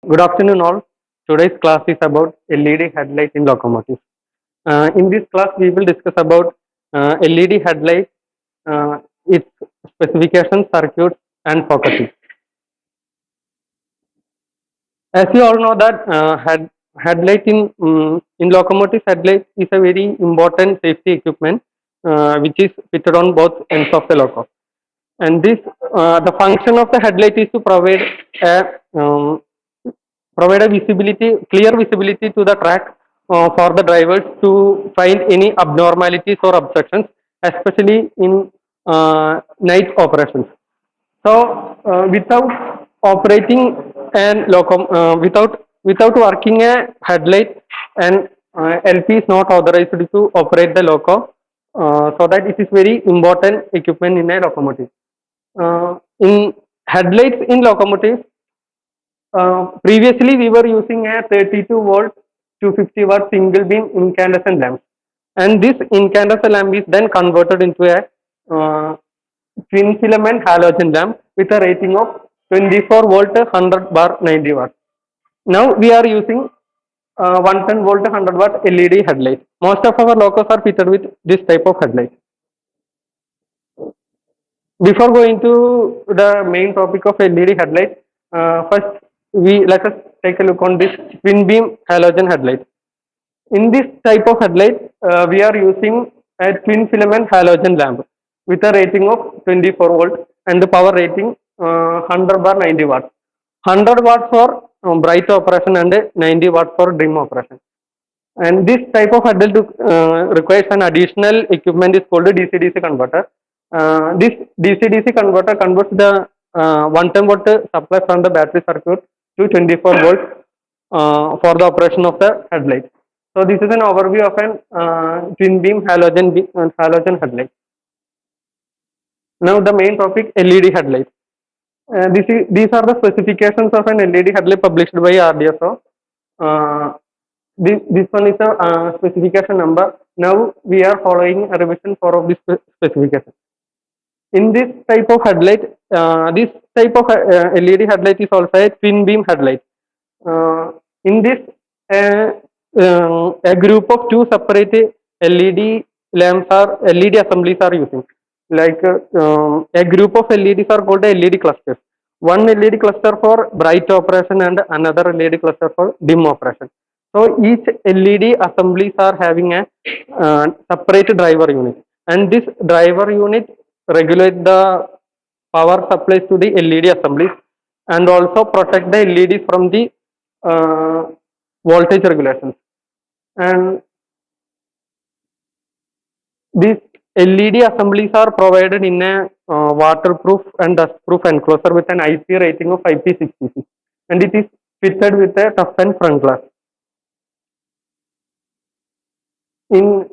Good afternoon, all. Today's class is about LED headlight in locomotives. In this class, we will discuss about LED headlight, its specifications, circuits, and focusing. As you all know that headlight in locomotives, headlight is a very important safety equipment which is fitted on both ends of the loco. And this the function of the headlight is to a um, provide a clear visibility to the track for the drivers to find any abnormalities or obstructions, especially in night operations. So, without operating and without working a headlight, and LP is not authorized to operate the loco. So that it is very important equipment in a locomotive. In headlights in locomotives, previously, we were using a 32-volt 250-watt single beam incandescent lamp, and this incandescent lamp is then converted into a twin filament halogen lamp with a rating of 24-volt 100 bar 90 watts. Now we are using 110-volt 100-watt LED headlight. Most of our locos are fitted with this type of headlight. Before going to the main topic of LED headlight, first let us take a look on this twin beam halogen headlight. In this type of headlight, we are using a twin filament halogen lamp with a rating of 24 volt and the power rating 100 bar 90 watts. 100 watts for bright operation and 90 watts for dim operation. And this type of headlight requires an additional equipment is called a DC-DC converter. This DC-DC converter converts the 110 volt supply from the battery circuit to 24 volt for the operation of the headlight. So this is an overview of an twin beam halogen headlight. Now the main topic, LED headlight. These are the specifications of an LED headlight published by RDSO. This one is a specification number. Now we are following a revision for of this specification. In this type of headlight, this type of LED headlight is also a twin beam headlight. In this, a group of two separate LED assemblies are using. Like a group of LEDs are called LED clusters. One LED cluster for bright operation and another LED cluster for dim operation. So each LED assemblies are having a separate driver unit, and this driver unit regulate the power supplies to the LED assemblies and also protect the LEDs from the voltage regulations. And these LED assemblies are provided in a waterproof and dustproof enclosure with an IP rating of IP66, and it is fitted with a toughened front glass. In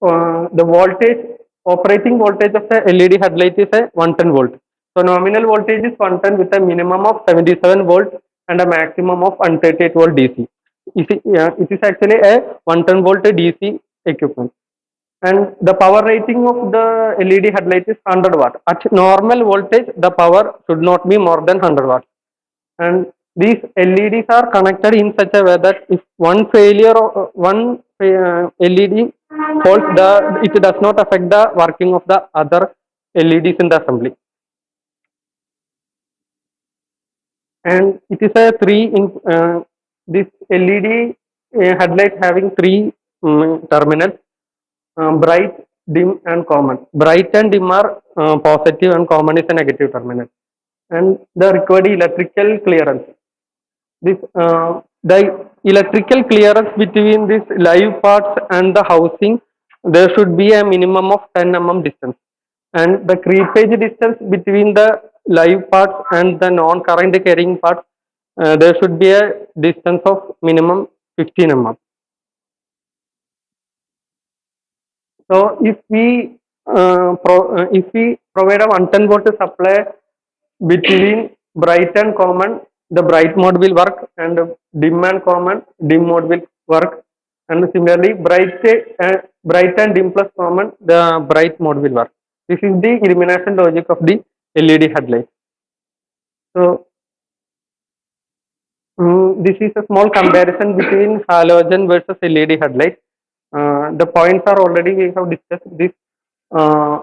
the operating voltage of the LED headlight is a 110 volt. So nominal voltage is 110 with a minimum of 77 volt and a maximum of 138 volt DC. It is actually a 110 volt DC equipment. And the power rating of the LED headlight is 100 watt. At normal voltage, the power should not be more than 100 watts. And these LEDs are connected in such a way that if one failure of one LED faults, it does not affect the working of the other LEDs in the assembly. And it is a this LED headlight having three terminals: bright, dim, and common. Bright and dim are positive, and common is a negative terminal. And the required electrical clearance. The electrical clearance between these live parts and the housing, there should be a minimum of 10 mm distance, and the creepage distance between the live parts and the non-current carrying parts, there should be a distance of minimum 15 mm. So if we provide a 110 volt supply between bright and common, the bright mode will work, and dim and common, dim mode will work, and similarly bright and dim plus common, the bright mode will work. This is the illumination logic of the LED headlight. So This is a small comparison between halogen versus LED headlight. The points are already we have discussed this. Uh,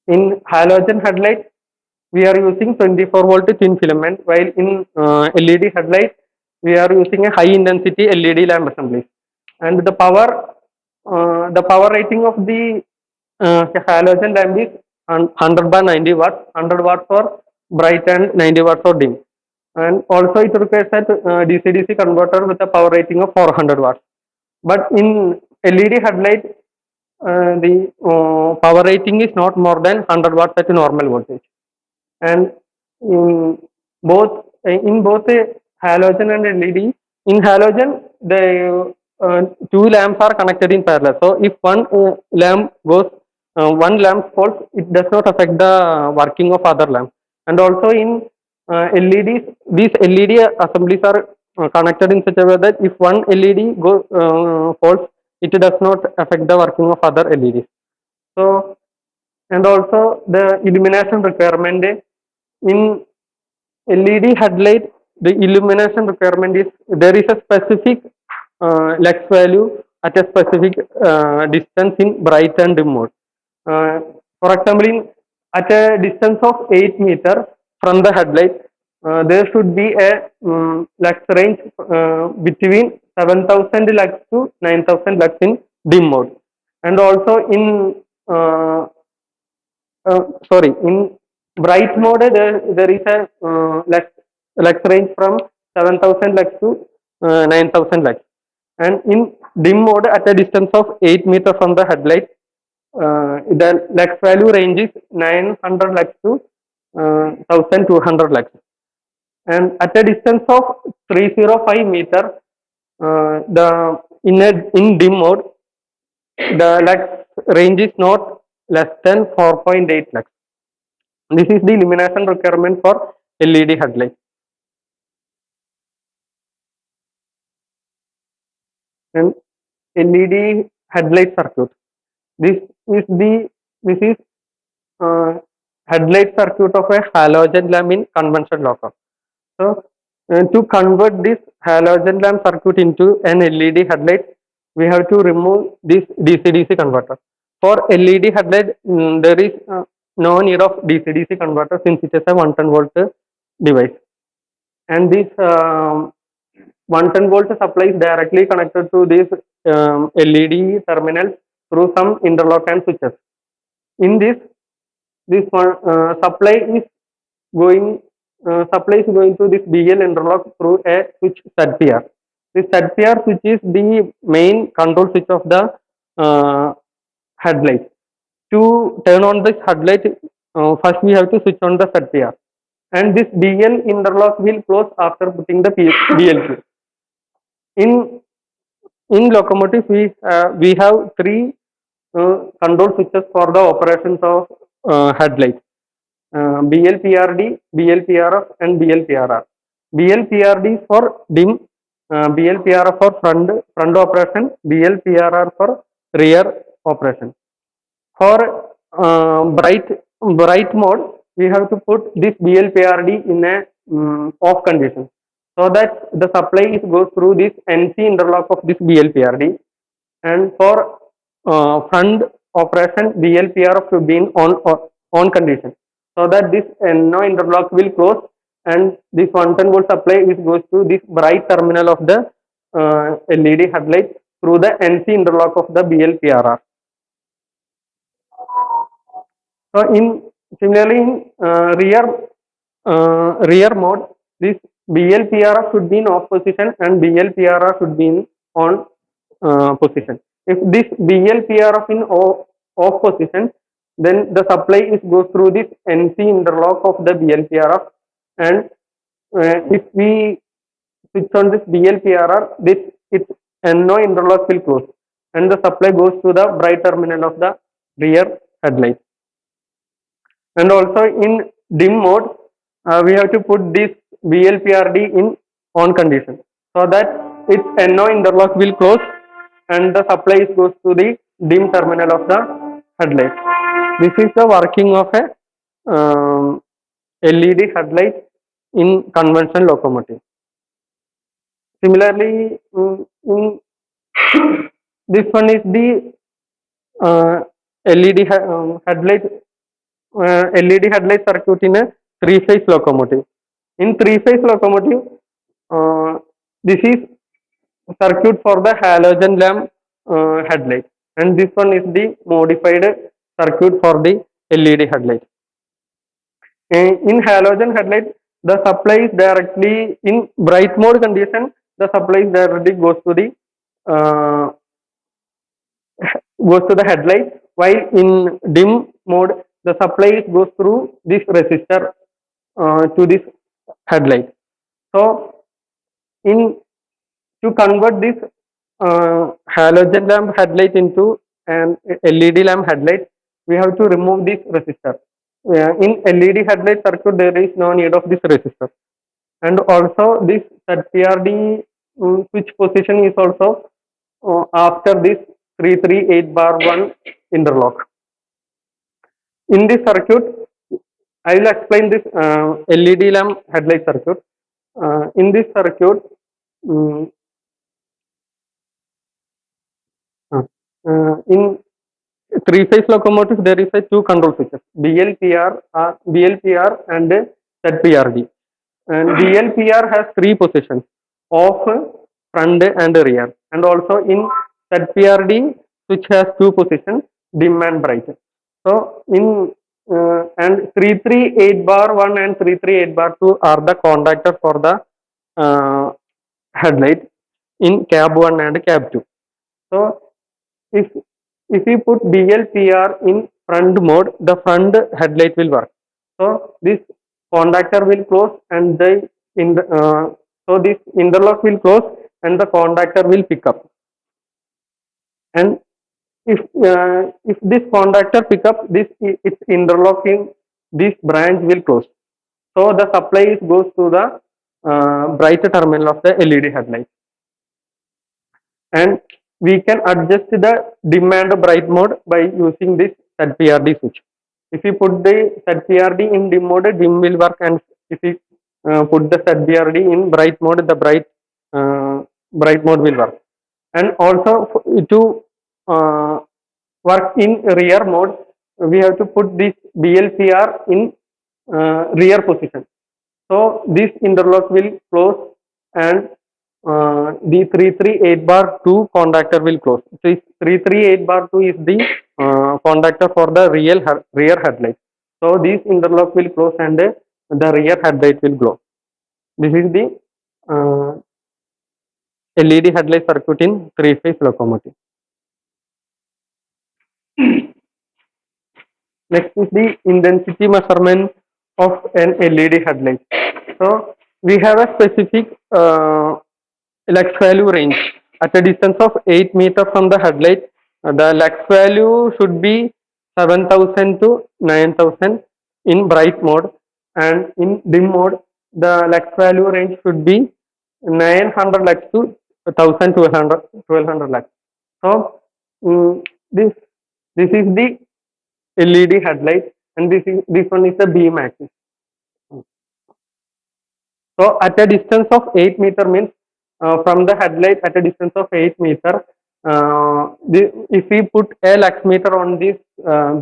in halogen headlight, we are using 24-volt thin filament, while in LED headlight, we are using a high intensity LED lamp assembly. And the power rating of the halogen lamp is 100 by 90 watts, 100 watts for bright and 90 watts for dim. And also it requires a DC-DC converter with a power rating of 400 watts. But in LED headlight, the power rating is not more than 100 watts at normal voltage. And in both halogen and LED, in halogen the two lamps are connected in parallel. So if one lamp falls, it does not affect the working of other lamps. And also in LEDs, these LED assemblies are connected in such a way that if one LED falls, it does not affect the working of other LEDs. So, and also the illumination requirement in LED headlight, the illumination requirement is there is a specific lux value at a specific distance in bright and dim mode. For example, at a distance of 8 meter from the headlight, there should be a lux range between 7,000 lux to 9,000 lux in dim mode. And also in in bright mode there is a lux range from 7,000 lux to 9,000 lux, and in dim mode at a distance of 8 meter from the headlight, the lux value range is 900 lux to 1,200 lux, and at a distance of 305 meter, the in dim mode the lux range is not less than 4.8 lux. This is the illumination requirement for LED headlight. And LED headlight circuit. This is the this is uh, headlight circuit of a halogen lamp in conventional lock. So to convert this halogen lamp circuit into an LED headlight, we have to remove this DC-DC converter. For LED headlight, there is no need of DC-DC converter since it is a 110-volt device. And this 110-volt supply is directly connected to this LED terminal through some interlock and switches. In this one going supply is going to this BL interlock through a switch ZPR. This ZPR switch is the main control switch of the headlight. To turn on this headlight, first we have to switch on the ZPR, and this BL interlock will close after putting the BLQ. In locomotives, we have three control switches for the operations of headlight: BLPRD, BLPRF, and BLPRR. BLPRD for dim, BLPRF for front operation, BLPRR for rear operation. For bright mode, we have to put this BLPRD in a off condition, so that the supply goes through this NC interlock of this BLPRD. And for front operation, BLPRF should be in on condition, so that this NO interlock will close, and this 110-volt supply goes to this bright terminal of the LED headlight through the NC interlock of the BLPRR. So similarly in rear mode, this BLPRF should be in off position and BLPRR should be in on position. If this BLPRF in off position, then the supply goes through this NC interlock of the BLPRF, and if we switch on this BLPRR, its NO interlock will close, and the supply goes to the bright terminal of the rear headlight. And also in dim mode, we have to put this BLPRD in on condition, so that its NO interlock will close and the supply goes to the dim terminal of the headlight. This is the working of a LED headlight in conventional locomotive. Similarly, in this one is the LED headlight LED headlight circuit in a three-phase locomotive. In three-phase locomotive, uh, this is circuit for the halogen lamp headlight, and this one is the modified circuit for the LED headlight. In halogen headlight, the supply is directly in bright mode condition. The supply is directly uh, goes to the headlight, while in dim mode the supply goes through this resistor to this headlight. So in to convert this halogen lamp headlight into an LED lamp headlight, we have to remove this resistor. In LED headlight circuit there is no need of this resistor, and also this ZPRD switch position is also after this 338 bar 1 interlock. In this circuit, I will explain this LED lamp headlight circuit. In this circuit, um, in three-phase locomotive, there is a two control switches, BLPR and ZPRD. And BLPR has three positions: off, front, and rear. And also in ZPRD, which has two positions, dim and bright. So in and 338 bar 1 and 338 bar 2 are the contactor for the headlight in cab 1 and cab 2. So if we put BLPR in front mode, the front headlight will work. So this contactor will close and so this interlock will close and the contactor will pick up. And if this contactor pick up, its interlocking, this branch will close. So the supply goes to the bright terminal of the LED headlight. And we can adjust the dim and bright mode by using this ZPRD switch. If you put the ZPRD in dim mode, dim will work, and if you put the ZPRD in bright mode, the bright mode will work. And also to work in rear mode, we have to put this BLPR in rear position. So this interlock will close and the 338 bar 2 contactor will close. So 338 bar 2 is the contactor for the rear headlight. So this interlock will close and the rear headlight will glow. This is the LED headlight circuit in three-phase locomotive. Next is the intensity measurement of an LED headlight. So we have a specific lux value range. At a distance of 8 meters from the headlight, the lux value should be 7,000 to 9,000 in bright mode, and in dim mode the lux value range should be 900 lux to 1,200 lux. So this is the LED headlight, and this one is the beam axis. So at a distance of 8 meter means from the headlight at a distance of 8 meter, if we put a lux meter on this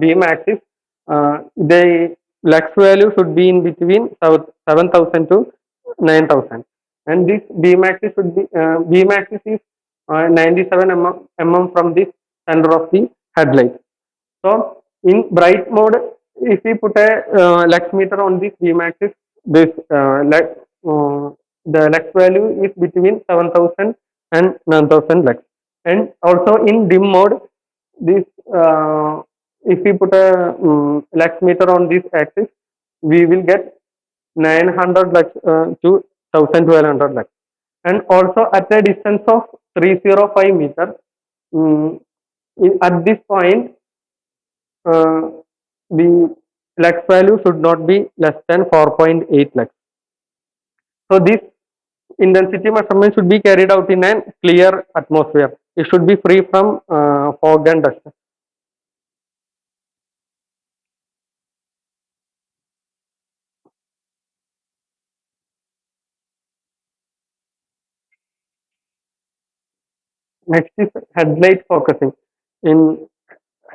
beam axis, the lux value should be in between 7,000 to 9,000, and this beam axis should be beam axis is 97 mm from the center of the headlight. So in bright mode, if we put a lux meter on this beam axis, this the lux value is between 7,000 and 9,000 lux. And also in dim mode, this if we put a lux meter on this axis, we will get 900 lux to 1,200 lux. And also at a distance of 305 meter, at this point, the lux value should not be less than 4.8 lux. So this intensity measurement should be carried out in a clear atmosphere. It should be free from fog and dust. Next is headlight focusing. In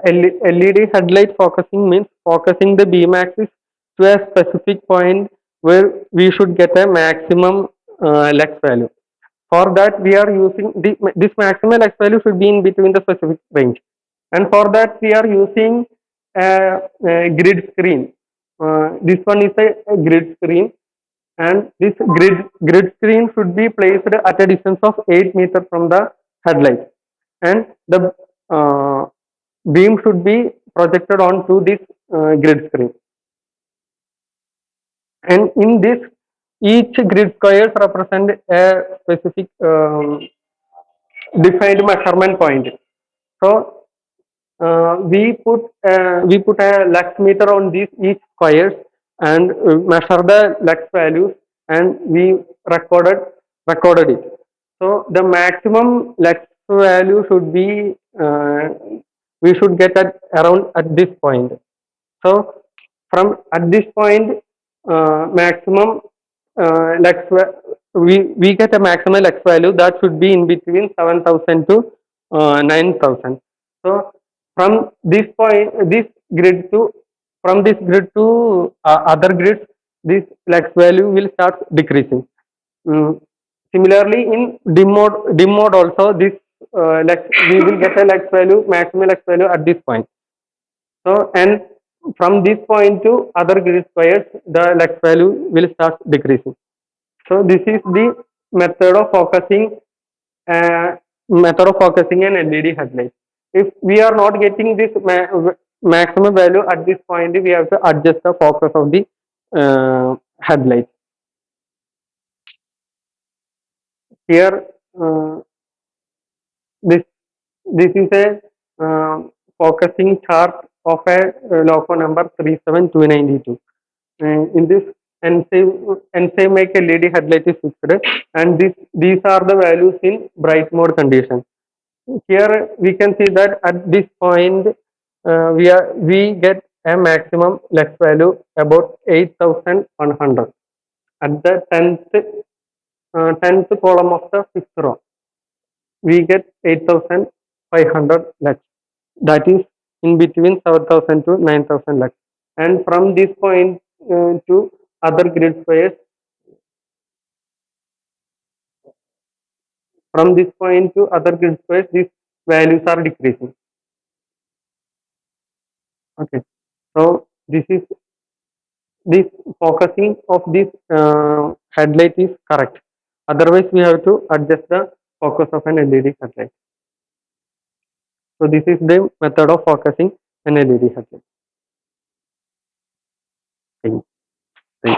LED headlight focusing means focusing the beam axis to a specific point where we should get a maximum lux value. For that, we are using this maximum lux value should be in between the specific range, and for that we are using a grid screen. This one is a grid screen, and this grid screen should be placed at a distance of 8 meters from the headlight, and the beam should be projected onto this grid screen. And in this, each grid squares represent a specific defined measurement point. So we put a lux meter on these each squares and measure the lux values, and we recorded recorded it. So the maximum lux value should be we should get at around at this point. So from at this point, maximum we get a maximum lux value that should be in between 7,000 to 9,000. So from this point, this grid to from this grid to other grids, this lux value will start decreasing. Mm. Similarly, in dim mode also, this we will get a lux value, maximum lux value at this point. So, and from this point to other grid squares, the lux value will start decreasing. So, this is the method of focusing, an LED headlight. If we are not getting this maximum value at this point, we have to adjust the focus of the headlight. Here, this this is a focusing chart of a loco number 37292. In this NSAI make a LED headlight is fixed, and these are the values in bright mode condition. Here we can see that at this point we get a maximum lux value about 8,100 at the 10th column of the fifth row. We get 8,500 lux. That is in between 7,000 to 9,000 lux. And from this point to other grid squares, these values are decreasing. Okay, so this focusing of this headlight is correct. Otherwise, we have to adjust the focus of an LED headlight. So this is the method of focusing an LED headlight. Thank you.